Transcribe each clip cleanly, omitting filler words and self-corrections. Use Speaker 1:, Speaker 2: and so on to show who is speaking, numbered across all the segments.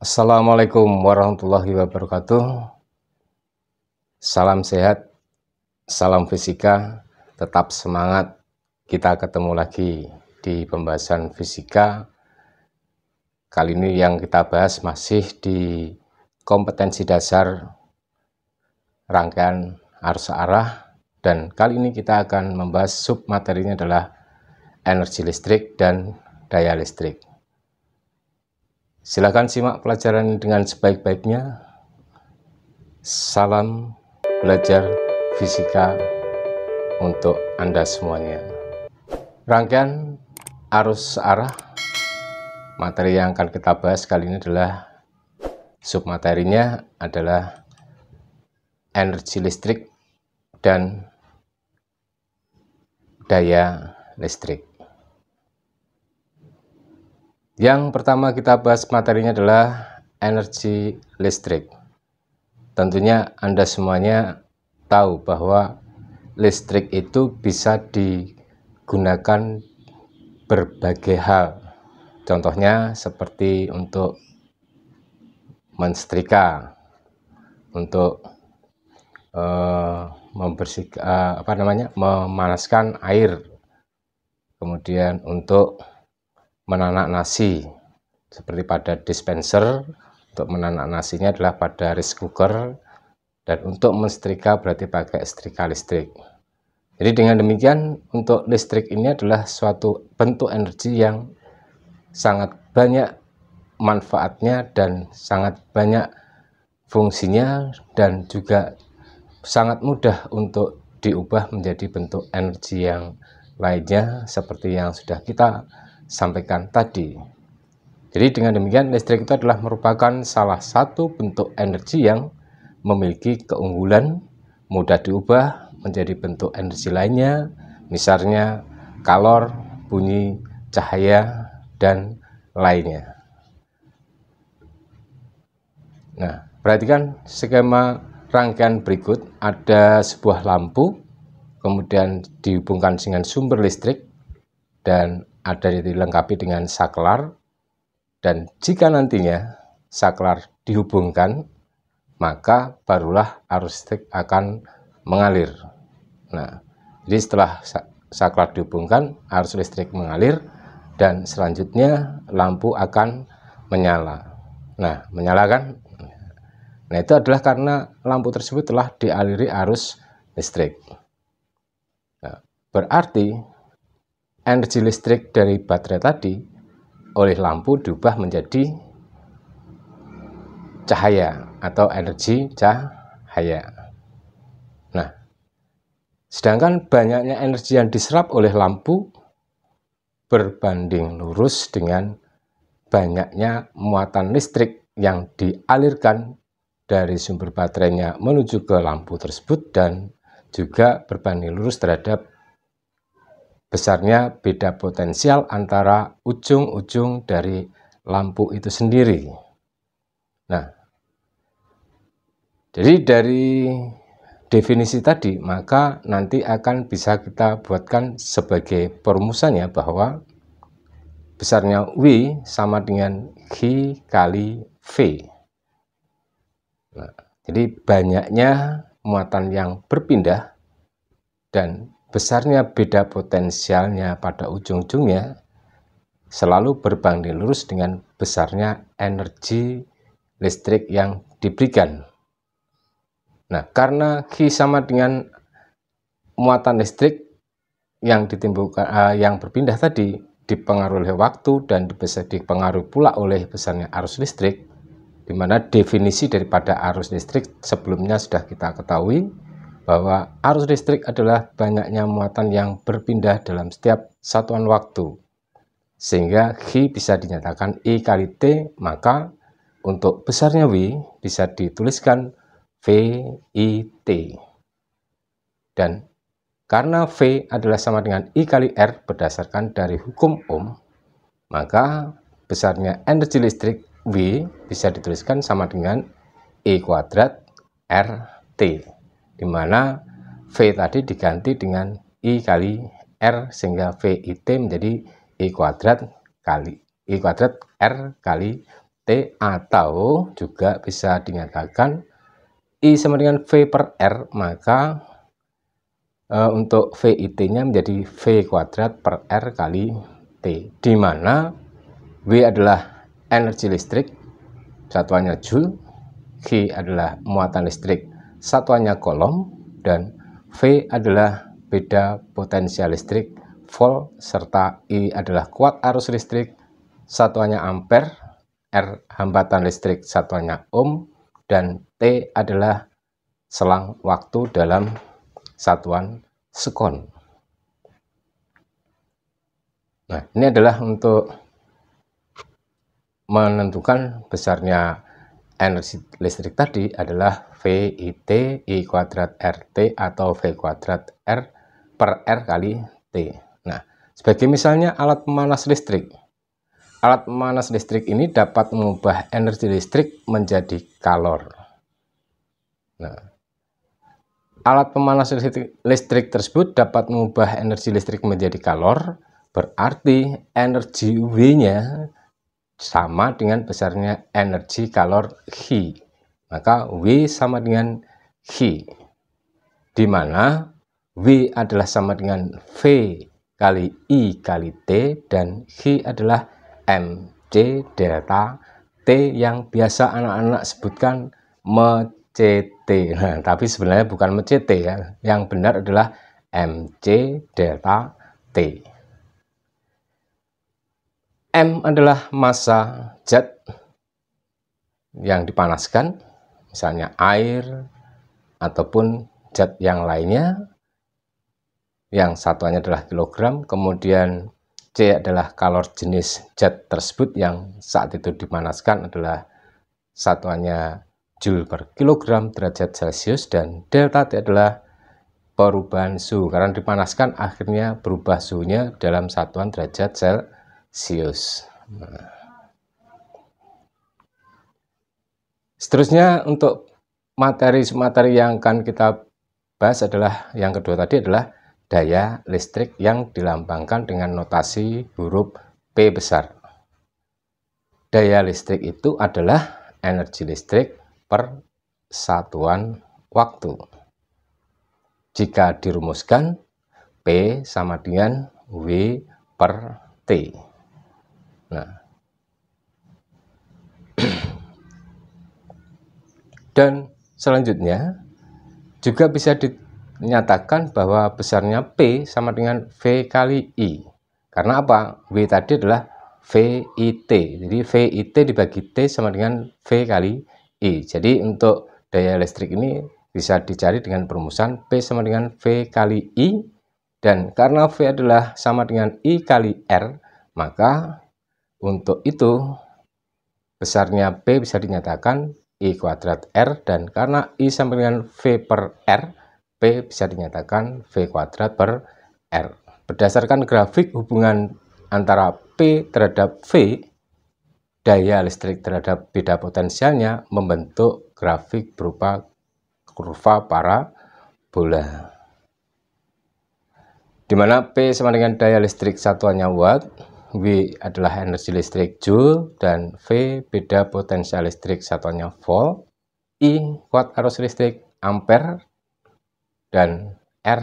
Speaker 1: Assalamualaikum warahmatullahi wabarakatuh. Salam sehat, salam fisika, tetap semangat. Kita ketemu lagi di pembahasan fisika. Kali ini yang kita bahas masih di kompetensi dasar rangkaian arus arah, dan kali ini kita akan membahas sub materinya adalah energi listrik dan daya listrik. Silakan simak pelajaran dengan sebaik-baiknya. Salam belajar fisika untuk Anda semuanya. Rangkaian arus arah, materi yang akan kita bahas kali ini adalah submaterinya adalah energi listrik dan daya listrik. Yang pertama kita bahas materinya adalah energi listrik. Tentunya Anda semuanya tahu bahwa listrik itu bisa digunakan berbagai hal. Contohnya seperti untuk mensetrika, untuk memanaskan air, kemudian untuk menanak nasi seperti pada dispenser, untuk menanak nasinya adalah pada rice cooker, dan untuk mensetrika berarti pakai setrika listrik. Jadi dengan demikian untuk listrik ini adalah suatu bentuk energi yang sangat banyak manfaatnya dan sangat banyak fungsinya, dan juga sangat mudah untuk diubah menjadi bentuk energi yang lainnya seperti yang sudah kita sampaikan tadi. Jadi dengan demikian listrik itu adalah merupakan salah satu bentuk energi yang memiliki keunggulan, mudah diubah menjadi bentuk energi lainnya, misalnya kalor, bunyi, cahaya, dan lainnya. Nah, perhatikan skema rangkaian berikut. Ada sebuah lampu, kemudian dihubungkan dengan sumber listrik, dan ada dilengkapi dengan saklar, dan jika nantinya saklar dihubungkan, maka barulah arus listrik akan mengalir. Nah, jadi setelah saklar dihubungkan, arus listrik mengalir, dan selanjutnya lampu akan menyala. Nah, menyalakan. Nah, itu adalah karena lampu tersebut telah dialiri arus listrik. Nah, berarti energi listrik dari baterai tadi oleh lampu diubah menjadi cahaya atau energi cahaya. Nah, sedangkan banyaknya energi yang diserap oleh lampu berbanding lurus dengan banyaknya muatan listrik yang dialirkan dari sumber baterainya menuju ke lampu tersebut, dan juga berbanding lurus terhadap besarnya beda potensial antara ujung-ujung dari lampu itu sendiri. Nah, jadi dari definisi tadi, maka nanti akan bisa kita buatkan sebagai perumusannya bahwa besarnya W sama dengan G kali V. Nah, jadi banyaknya muatan yang berpindah dan besarnya beda potensialnya pada ujung-ujungnya selalu berbanding lurus dengan besarnya energi listrik yang diberikan. Nah, karena Q sama dengan muatan listrik yang ditimbulkan yang berpindah tadi dipengaruhi oleh waktu dan bisa dipengaruhi pula oleh besarnya arus listrik, di mana definisi daripada arus listrik sebelumnya sudah kita ketahui bahwa arus listrik adalah banyaknya muatan yang berpindah dalam setiap satuan waktu, sehingga G bisa dinyatakan I kali T, maka untuk besarnya W bisa dituliskan VIT. Dan karena V adalah sama dengan I kali R berdasarkan dari hukum Ohm, maka besarnya energi listrik W bisa dituliskan sama dengan I kuadrat RT, di mana V tadi diganti dengan I kali R, sehingga VIT menjadi I kuadrat R kali T, atau juga bisa dinyatakan I sama dengan V per R, maka untuk VIT-nya menjadi V kuadrat per R kali T, di mana W adalah energi listrik, satuannya Joule, G adalah muatan listrik, satuannya Coulomb, dan V adalah beda potensial listrik, volt, serta I adalah kuat arus listrik, satuannya ampere, R hambatan listrik, satuannya ohm, dan T adalah selang waktu dalam satuan sekon. Nah, ini adalah untuk menentukan besarnya energi listrik tadi adalah VIT I kuadrat RT atau V kuadrat R per R kali T. Nah, sebagai misalnya alat pemanas listrik. Alat pemanas listrik ini dapat mengubah energi listrik menjadi kalor. Nah, alat pemanas listrik tersebut dapat mengubah energi listrik menjadi kalor, berarti energi W-nya sama dengan besarnya energi kalor H. Maka W sama dengan H, di mana W adalah sama dengan V kali I kali T, dan H adalah MC delta T yang biasa anak-anak sebutkan MCT. Nah, tapi sebenarnya bukan MCT ya. Yang benar adalah MC delta T. M adalah massa zat yang dipanaskan, misalnya air ataupun zat yang lainnya, yang satuannya adalah kilogram. Kemudian C adalah kalor jenis zat tersebut yang saat itu dipanaskan adalah satuannya joule per kilogram derajat Celcius, dan delta T adalah perubahan suhu, karena dipanaskan akhirnya berubah suhunya dalam satuan derajat Celcius. Nah, seterusnya untuk materi yang akan kita bahas adalah yang kedua tadi adalah daya listrik yang dilambangkan dengan notasi huruf P besar. Daya listrik itu adalah energi listrik per satuan waktu. Jika dirumuskan, P sama dengan W per T. Nah, dan selanjutnya juga bisa dinyatakan bahwa besarnya P sama dengan V kali I. Karena apa? W tadi adalah VIT. Jadi VIT dibagi T sama dengan V kali I. Jadi untuk daya listrik ini bisa dicari dengan perumusan P sama dengan V kali I. Dan karena V adalah sama dengan I kali R, maka untuk itu besarnya P bisa dinyatakan I kuadrat R, dan karena I sama dengan V per R, P bisa dinyatakan V kuadrat per R. Berdasarkan grafik hubungan antara P terhadap V, daya listrik terhadap beda potensialnya membentuk grafik berupa kurva parabola, di mana P sama dengan daya listrik satuannya watt, W adalah energi listrik joule, dan V beda potensial listrik satuannya volt, I kuat arus listrik ampere, dan R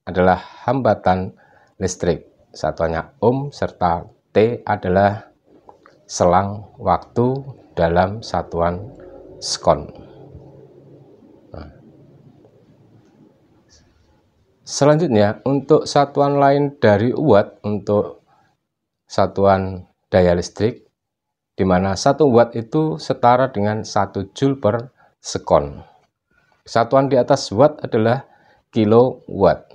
Speaker 1: adalah hambatan listrik satuannya ohm, serta T adalah selang waktu dalam satuan sekon. Nah, selanjutnya untuk satuan lain dari watt untuk satuan daya listrik, di mana 1 watt itu setara dengan 1 joule per sekon. Satuan di atas watt adalah kilowatt.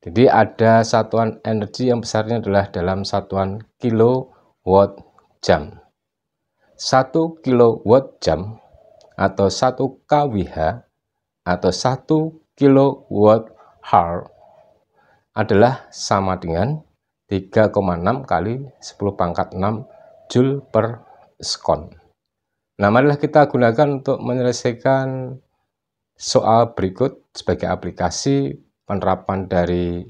Speaker 1: Jadi ada satuan energi yang besarnya adalah dalam satuan kilowatt jam. 1 kilowatt jam atau 1 kWh atau 1 kilowatt hour adalah sama dengan 3,6 kali 10 pangkat 6 joule per sekon. Nah, marilah kita gunakan untuk menyelesaikan soal berikut sebagai aplikasi penerapan dari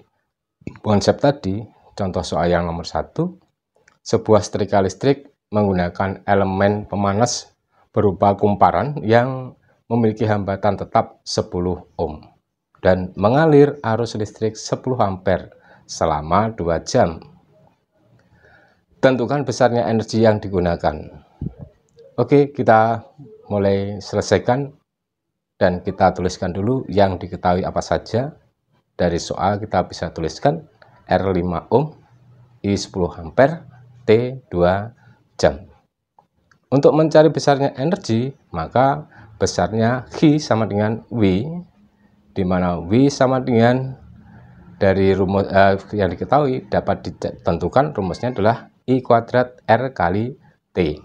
Speaker 1: konsep tadi. Contoh soal yang nomor 1, sebuah setrika listrik menggunakan elemen pemanas berupa kumparan yang memiliki hambatan tetap 10 ohm dan mengalir arus listrik 10 ampere selama 2 jam. Tentukan besarnya energi yang digunakan. Oke, kita mulai selesaikan dan kita tuliskan dulu yang diketahui apa saja. Dari soal kita bisa tuliskan R 5 ohm, I 10 ampere, T 2 jam. Untuk mencari besarnya energi, maka besarnya Q sama dengan W, di mana W sama dengan dari rumus yang diketahui dapat ditentukan rumusnya adalah I kuadrat R kali T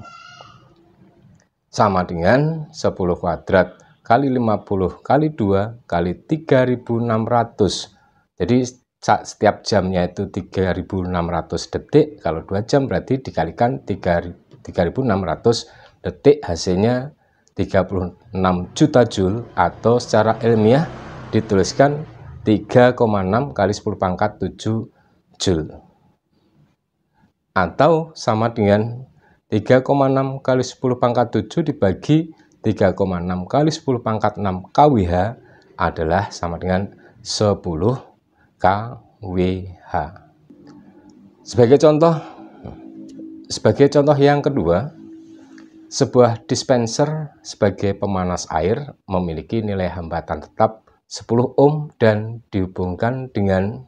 Speaker 1: sama dengan 10 kuadrat kali 50 kali 2 kali 3600. Jadi setiap jamnya itu 3600 detik. Kalau 2 jam berarti dikalikan 3600 detik, hasilnya 36 juta joule, atau secara ilmiah dituliskan 3,6 kali 10 pangkat 7 joule, atau sama dengan 3,6 kali 10 pangkat 7 dibagi 3,6 kali 10 pangkat 6 kWh adalah sama dengan 10 kWh. Sebagai contoh yang kedua, sebuah dispenser sebagai pemanas air memiliki nilai hambatan tetap 10 ohm dan dihubungkan dengan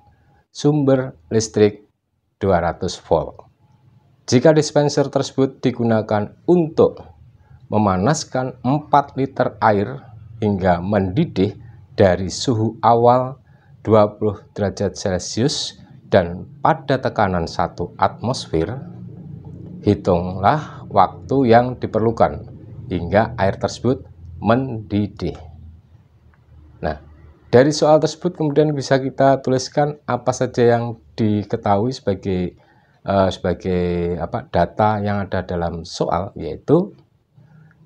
Speaker 1: sumber listrik 200 volt. Jika dispenser tersebut digunakan untuk memanaskan 4 liter air hingga mendidih dari suhu awal 20 derajat Celcius dan pada tekanan 1 atmosfer, hitunglah waktu yang diperlukan hingga air tersebut mendidih. Nah, dari soal tersebut kemudian bisa kita tuliskan apa saja yang diketahui sebagai data yang ada dalam soal, yaitu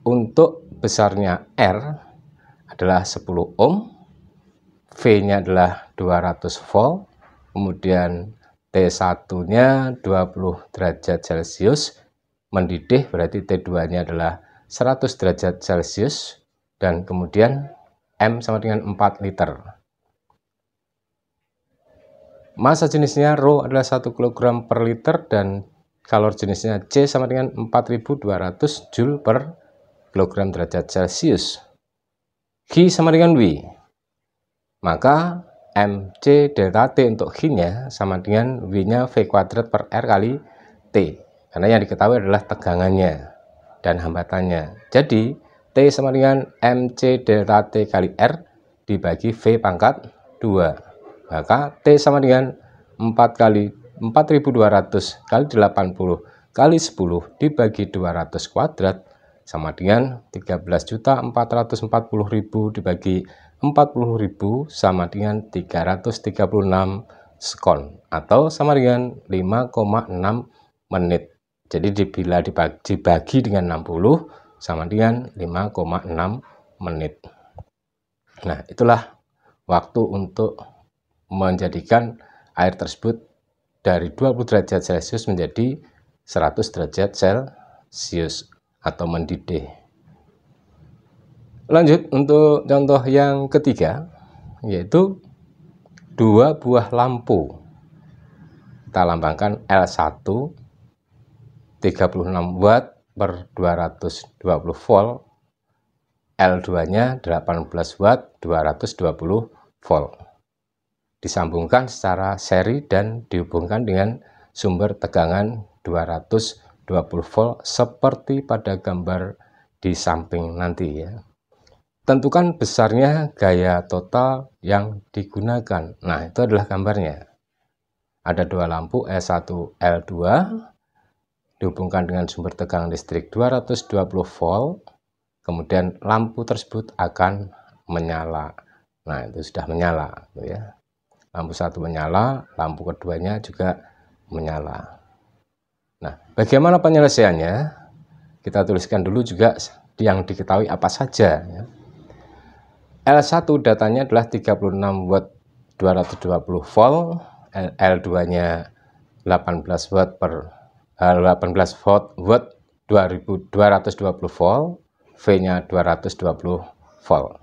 Speaker 1: untuk besarnya R adalah 10 ohm, V-nya adalah 200 volt, kemudian T1-nya 20 derajat Celcius, mendidih berarti T2-nya adalah 100 derajat Celcius, dan kemudian M sama dengan 4 liter. Massa jenisnya Rho adalah 1 kg per liter, dan kalor jenisnya C sama dengan 4200 Joule per kilogram derajat Celcius. Q sama dengan W, maka MC delta T untuk Q-nya sama dengan W-nya V kuadrat per R kali T, karena yang diketahui adalah tegangannya dan hambatannya. Jadi T sama dengan MC delta T kali R dibagi V pangkat 2, maka T sama dengan 4 kali 4200 kali 80 kali 10 dibagi 200 kuadrat sama dengan 13.440.000 dibagi 40.000 sama dengan 336 sekon, atau sama dengan 5,6 menit. Jadi bila dibagi dengan 60 sama dengan 5,6 menit. Nah, itulah waktu untuk menjadikan air tersebut dari 20 derajat Celcius menjadi 100 derajat Celcius atau mendidih. Lanjut untuk contoh yang ketiga, yaitu 2 buah lampu. Kita lambangkan L1 36 watt per 220 volt, L2-nya 18 watt 220 volt. Disambungkan secara seri dan dihubungkan dengan sumber tegangan 220 volt seperti pada gambar di samping nanti ya. Tentukan besarnya gaya total yang digunakan. Nah, itu adalah gambarnya. Ada 2 lampu E1 L2 dihubungkan dengan sumber tegangan listrik 220 volt. Kemudian lampu tersebut akan menyala. Nah, itu sudah menyala ya. Lampu satu menyala, lampu keduanya juga menyala. Nah, bagaimana penyelesaiannya? Kita tuliskan dulu juga yang diketahui apa saja ya. L1 datanya adalah 36 watt 220 volt, L2-nya 18 watt per 18 watt 220 volt, V-nya 220 volt.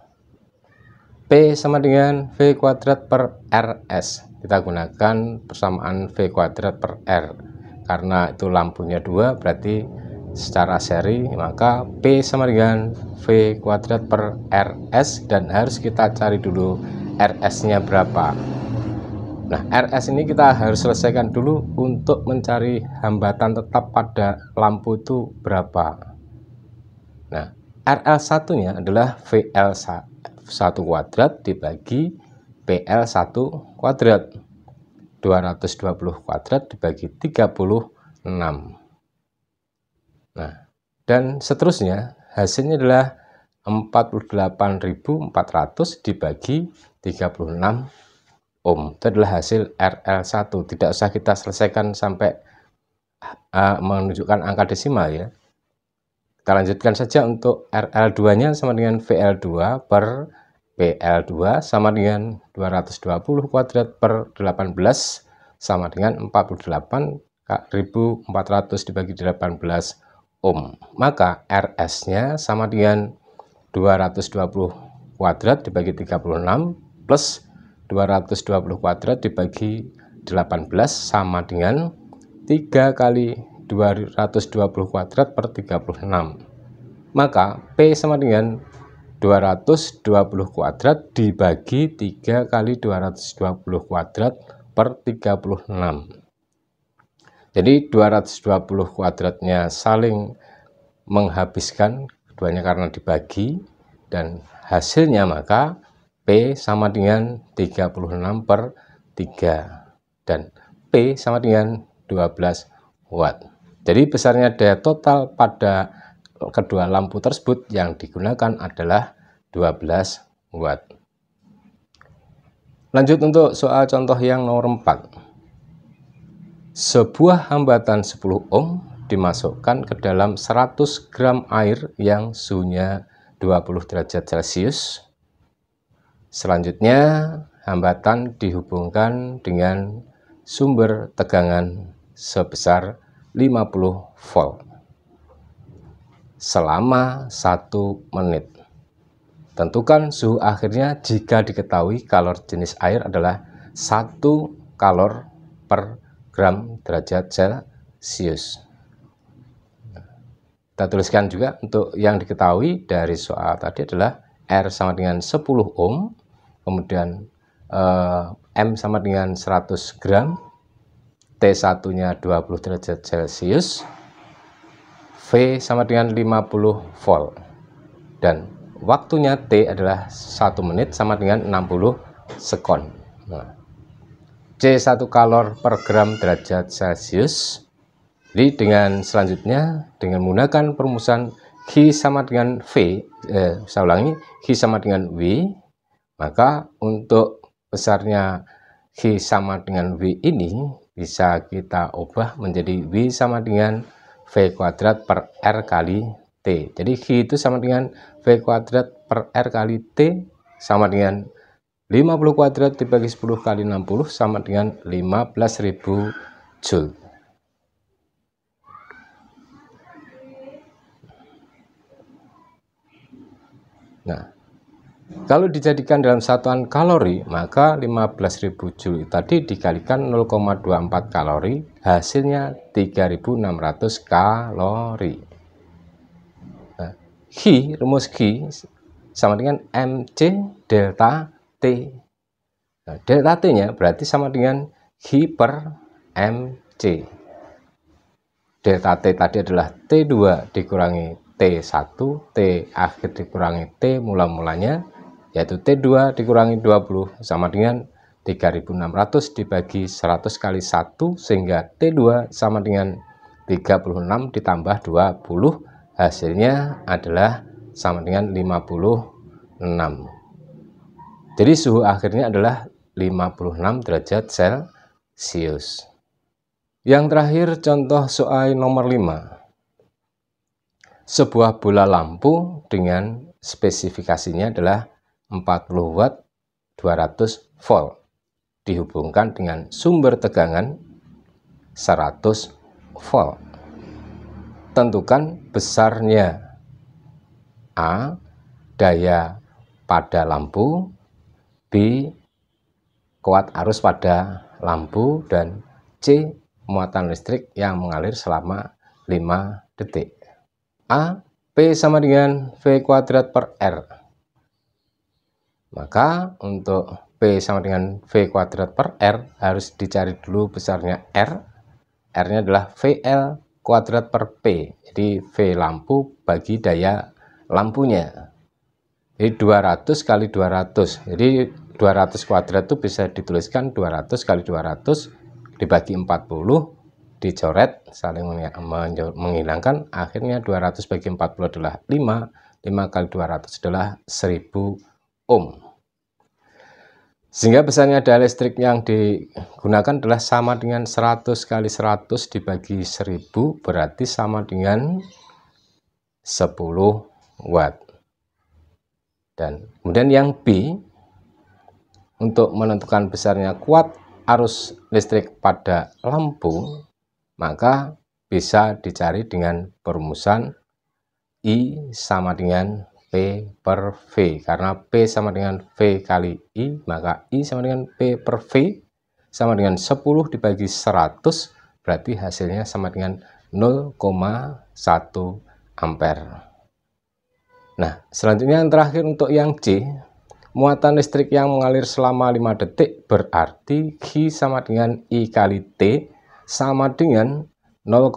Speaker 1: P sama dengan V kuadrat per RS. Kita gunakan persamaan V kuadrat per R. Karena itu lampunya 2, berarti secara seri, maka P sama dengan V kuadrat per RS, dan harus kita cari dulu RS-nya berapa. Nah, RS ini kita harus selesaikan dulu untuk mencari hambatan tetap pada lampu itu berapa. Nah, RL1-nya adalah VL1 kuadrat dibagi PL1 kuadrat. 220 kuadrat dibagi 36. Nah, dan seterusnya hasilnya adalah 48.400 dibagi 36 ohm. Itu adalah hasil RL1. Tidak usah kita selesaikan sampai menunjukkan angka desimal ya. Kita lanjutkan saja untuk RL2-nya sama dengan VL2 per PL2 sama dengan 220 kuadrat per 18 sama dengan 48.400 dibagi 18 ohm. Maka RS-nya sama dengan 220 kuadrat dibagi 36 plus 220 kuadrat dibagi 18 sama dengan 3 kali 220 kuadrat per 36. Maka P sama dengan 220 kuadrat dibagi 3 kali 220 kuadrat per 36. Jadi 220 kuadratnya saling menghabiskan keduanya karena dibagi, dan hasilnya maka P sama dengan 36 per 3 dan P sama dengan 12 watt. Jadi besarnya daya total pada kedua lampu tersebut yang digunakan adalah 12 watt. Lanjut untuk soal contoh yang nomor 4. Sebuah hambatan 10 ohm dimasukkan ke dalam 100 gram air yang suhunya 20 derajat Celcius. Selanjutnya, hambatan dihubungkan dengan sumber tegangan sebesar 50 volt selama 1 menit. Tentukan suhu akhirnya jika diketahui kalor jenis air adalah 1 kalor per gram derajat Celcius. Kita tuliskan juga untuk yang diketahui dari soal tadi adalah R sama dengan 10 ohm, kemudian M sama dengan 100 gram, T1-nya 20 derajat Celcius, V sama dengan 50 volt, dan waktunya T adalah 1 menit sama dengan 60 sekon. Nah, C1 kalor per gram derajat Celcius. Jadi dengan selanjutnya, dengan menggunakan perumusan Q sama dengan V, saya ulangi, Q sama dengan V, maka untuk besarnya Q sama dengan V ini bisa kita ubah menjadi V sama dengan V kuadrat per R kali T. Jadi Q itu sama dengan V kuadrat per R kali T sama dengan 50 kuadrat dibagi 10 kali 60 sama dengan 15.000 Joule. Nah, kalau dijadikan dalam satuan kalori, maka 15.000 Joule tadi dikalikan 0,24 kalori, hasilnya 3.600 kalori. Nah, rumus Q sama dengan MC delta T. Nah, delta T-nya berarti sama dengan Q per MC. Delta T tadi adalah T2 dikurangi T1, T akhir dikurangi T mula-mulanya, yaitu T2 dikurangi 20 sama dengan 3.600 dibagi 100 kali 1, sehingga T2 sama dengan 36 ditambah 20, hasilnya adalah sama dengan 56. Jadi suhu akhirnya adalah 56 derajat Celcius. Yang terakhir contoh soal nomor 5. Sebuah bola lampu dengan spesifikasinya adalah 40 watt 200 volt dihubungkan dengan sumber tegangan 100 volt. tentukan besarnya. A. Daya pada lampu. B. Kuat arus pada lampu. Dan C. Muatan listrik yang mengalir selama 5 detik. A. P sama dengan V kuadrat per R. Maka untuk P sama dengan V kuadrat per R harus dicari dulu besarnya R. R-nya adalah VL kuadrat per P. Jadi V lampu bagi daya lampunya. Jadi 200 kali 200. Jadi 200 kuadrat itu bisa dituliskan 200 kali 200 dibagi 40, dicoret, saling menghilangkan, akhirnya 200 bagi 40 adalah 5, 5 kali 200 adalah 1000 ohm. Sehingga besarnya daya listrik yang digunakan adalah sama dengan 100 kali 100 dibagi 1000, berarti sama dengan 10 watt. Dan kemudian yang B, untuk menentukan besarnya kuat arus listrik pada lampu, maka bisa dicari dengan perumusan I sama dengan P per V. Karena P sama dengan V kali I, maka I sama dengan P per V sama dengan 10 dibagi 100, berarti hasilnya sama dengan 0,1 ampere. Nah, selanjutnya yang terakhir untuk yang C, muatan listrik yang mengalir selama 5 detik berarti Q sama dengan I kali T sama dengan 0,1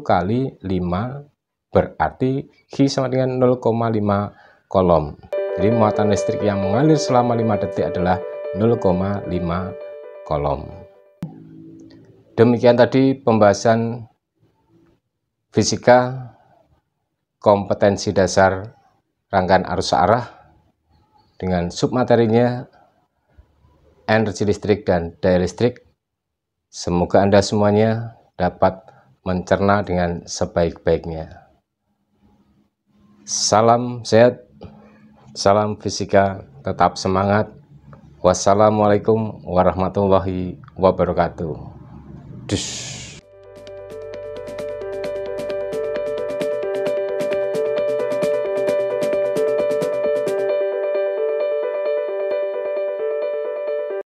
Speaker 1: kali 5, berarti Q sama dengan 0,5 kolom. Jadi muatan listrik yang mengalir selama 5 detik adalah 0,5 kolom. Demikian tadi pembahasan fisika kompetensi dasar rangkaian arus searah dengan submaterinya energi listrik dan daya listrik. Semoga Anda semuanya dapat mencerna dengan sebaik-baiknya. Salam sehat, salam fisika, tetap semangat. Wassalamualaikum warahmatullahi wabarakatuh. Dus.